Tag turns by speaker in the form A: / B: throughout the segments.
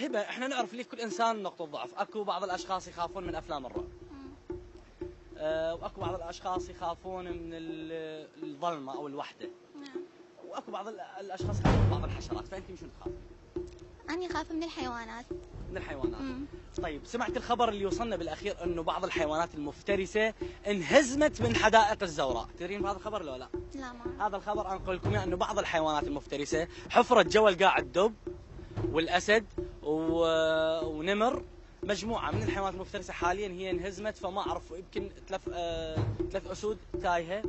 A: هبه احنا نعرف ليه كل انسان نقطه ضعف، اكو بعض الاشخاص يخافون من افلام الرعب. واكو بعض الاشخاص يخافون من الظلمه او الوحده.
B: نعم.
A: واكو بعض الاشخاص يخافون من بعض الحشرات، فانت من شنو تخاف؟
B: أنا أخاف من الحيوانات.
A: من الحيوانات. طيب سمعت الخبر اللي وصلنا بالاخير انه بعض الحيوانات المفترسه انهزمت من حدائق الزوراء، تدرين بهذا الخبر ولا لا؟
B: لا ما.
A: هذا الخبر انقل لكم انه بعض الحيوانات المفترسه حفرت جوا القاع الدب والاسد ونمر، مجموعه من الحيوانات المفترسه حاليا هي انهزمت، فما اعرف يمكن ثلاث اسود تايهه،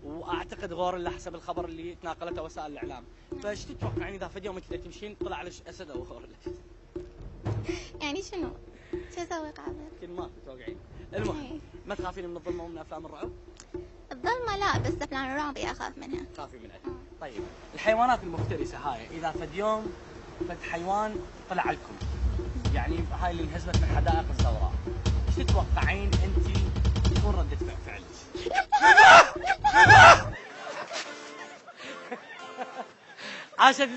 A: واعتقد غوريلا حسب الخبر اللي تناقلته وسائل الاعلام. فايش تتوقعين اذا فد يوم انت تمشين طلع لك اسد او غوريلا؟
B: يعني شنو؟ شو أسوي قابل؟
A: يمكن ما تتوقعين. المهم ما تخافين من الظلمه ومن افلام الرعب؟
B: الظلمة لا، بس أفلام الرعب أخاف منها.
A: تخافي منها. طيب الحيوانات المفترسه هاي اذا فد يوم فد حيوان طلع لكم، يعني هاي اللي انهزمت من حدائق الزوراء، ايش تتوقعين انت تكون ردة فعلك؟ عاشت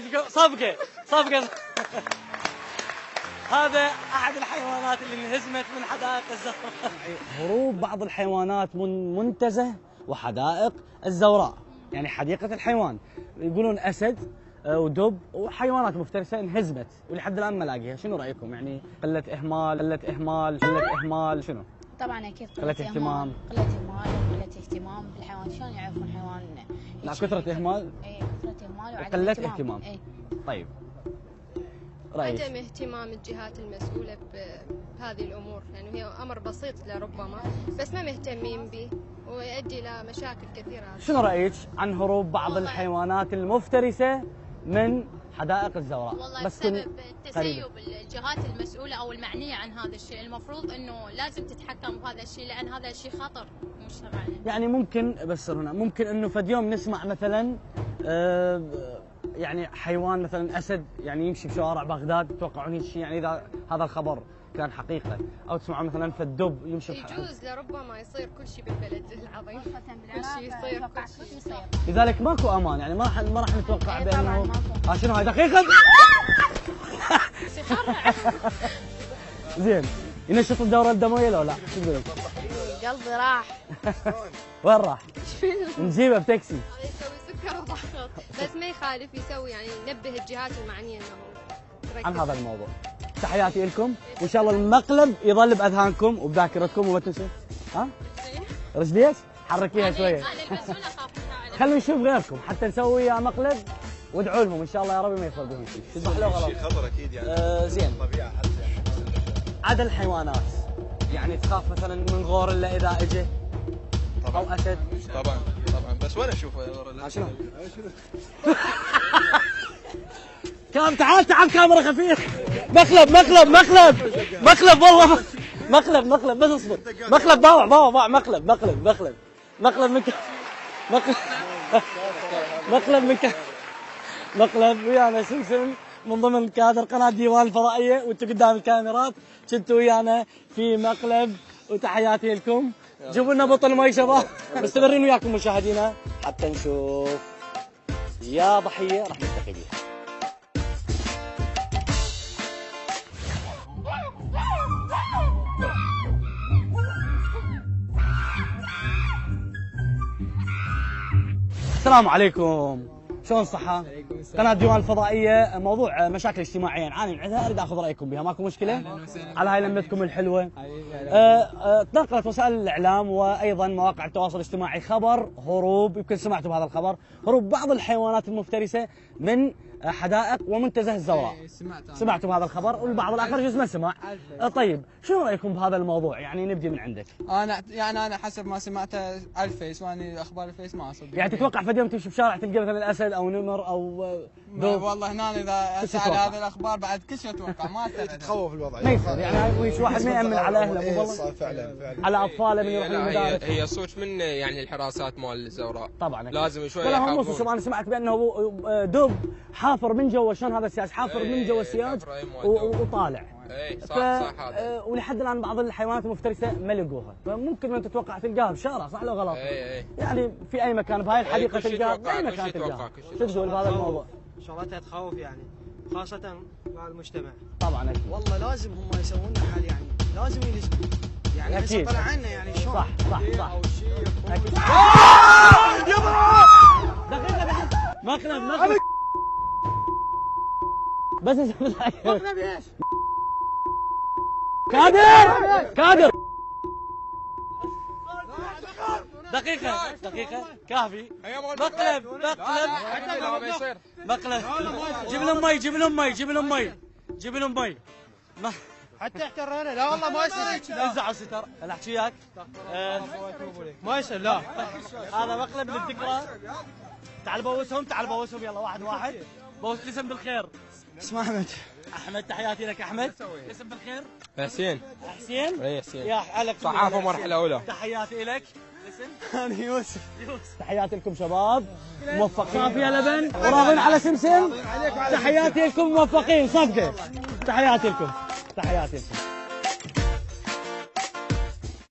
A: صفقة. هذا احد الحيوانات اللي انهزمت من حدائق الزوراء. هروب بعض الحيوانات من منتزه وحدائق الزوراء، يعني حديقة الحيوان، يقولون اسد ودب وحيوانات مفترسه انهزمت ولحد الان ما لاقيها، شنو رايكم؟ يعني قله اهمال شنو؟
C: طبعا اكيد
A: قله اهتمام.
C: قله اهتمام بالحيوان، شلون يعرفون حيوان؟
A: لا كثره اهمال.
C: اي كثره اهمال
A: وقله اهتمام. طيب رأيك؟
D: عدم اهتمام الجهات المسؤولة بهذه الأمور، يعني هي أمر بسيط لربما بس ما مهتمين به ويؤدي إلى مشاكل كثيرة.
A: شنو رأيك عن هروب بعض الحيوانات المفترسة من حدائق الزوراء؟
E: والله بسبب تسيب الجهات المسؤولة أو المعنية عن هذا الشيء، المفروض أنه لازم تتحكم بهذا الشيء لأن هذا الشيء خطر مجتمعنا. يعني
A: ممكن بس هنا ممكن أنه فد يوم نسمع مثلا يعني حيوان مثلا اسد يعني يمشي بشوارع بغداد، تتوقعون هيك شيء يعني اذا هذا الخبر كان حقيقه؟ او تسمعون مثلا فالدب يمشي
D: يجوز لربما يصير كل شيء بالبلد العظيم، كل شيء يصير كل شيء يصير،
A: لذلك ماكو امان، يعني ما راح نتوقع بانه شنو هاي دقيقه. زين ينشط الدوره الدمويه لو لا؟ شو تقولون؟
D: قلبي راح.
A: وين راح؟ نجيبه بتاكسي.
D: يسوي سكر وضغط، بس ما يخالف يسوي يعني ينبه الجهات المعنيه انه
A: عن هذا الموضوع. تحياتي لكم وان شاء الله المقلب يظل باذهانكم وبذاكرتكم وما تنسوا. ها؟ رجليك؟ حركيها شويه. خلوا نشوف غيركم حتى نسوي وياه مقلب وادعوا لهم ان شاء الله يا ربي ما يصير بهم شيء. صح لو غلط؟
F: شيء خطر اكيد يعني.
A: زين.
F: الطبيعه حتى
A: عدا الحيوانات يعني تخاف مثلا من غوريلا اذا اجى؟
F: طبعا.
A: او اسد؟
F: طبعا بس وين اشوفه غوريلا؟
A: شنو؟ تعال كاميرا خفيف. مقلب والله مقلب بس اصبر. مقلب باوع مقلب ويانا سمسم من ضمن كادر قناه ديوان الفضائيه، وانتم قدام الكاميرات كنتوا ويانا في مقلب، وتحياتي لكم. جيبوا لنا بطل مي شباب. مستمرين وياكم مشاهدينا حتى نشوف يا ضحيه راح نلتقي بيها. السلام عليكم، شلون الصحة؟ قناة ديوان الفضائية، موضوع مشاكل اجتماعية نعاني من عندها، اريد اخذ رايكم بها، ماكو مشكلة؟ على هاي لمتكم الحلوة. تنقلت وسائل الاعلام وايضا مواقع التواصل الاجتماعي خبر هروب، يمكن سمعتوا بهذا الخبر، هروب بعض الحيوانات المفترسة من حدائق ومنتزه الزوراء. سمعتوا بهذا الخبر والبعض الاخر جزء ما سمع. طيب شنو رايكم بهذا الموضوع؟ يعني نبدي من عندك.
G: انا حسب ما سمعته الفيس، واني اخبار الفيس ما اصدق.
A: يعني تتوقع فد يوم تمشي بشارع تلقى مثلا اسد او نمر او دب؟
G: والله هنا اذا اسال هذه الاخبار بعد كل شيء اتوقع ما
F: تتخوف الوضع
A: ما يصير، يعني ويش واحد ما يامن على اهله مو والله؟
F: فعلا
A: على اطفاله من يروح المدارس.
H: هي صوت من يعني الحراسات مال الزوراء
A: طبعا
H: لازم شويه
A: لا هم شوف انا سمعت بانه دب حافر من جوا، شلون هذا السياج حافر من جوا السياج وطالع.
H: اي صح هذا.
A: ولحد الان بعض الحيوانات المفترسه ما لقوها، فممكن من تتوقع تلقاها بشارع، صح لو غلط؟
H: اي
A: يعني في اي مكان بهاي الحديقه تلقاها، باي مكان تلقاها. شو تقول بهذا الموضوع؟
I: شغلتها تخوف يعني، خاصة مع المجتمع.
A: طبعا اكيد.
I: والله لازم هم يسوون حل يعني، لازم يلزمون. يعني هسه
A: أكيد.
I: طلع عنا يعني شلون؟
A: صح اكيد. دقيقة مقلب بس
I: مقلب ايش؟
A: كادر دقيقة كافي. مقلب جيب لهم مي
I: حتى احترينا. لا والله ما يصير.
A: انزعوا ستر انا احكي وياك.
I: ما يصير لا.
A: هذا مقلب للذكرى. تعال بوسهم يلا واحد بوس الاسم بالخير.
I: اسمع
A: احمد تحياتي لك احمد. الاسم بالخير.
H: حسين.
A: اي حسين. يا حالك
H: صحافة مرحلة أولى.
A: تحياتي لك. اسم؟
I: انا يوسف.
A: تحياتي لكم شباب موفقين فيها لبن وراضين على سمسم. تحياتي لكم موفقين صفقة. تحياتي لكم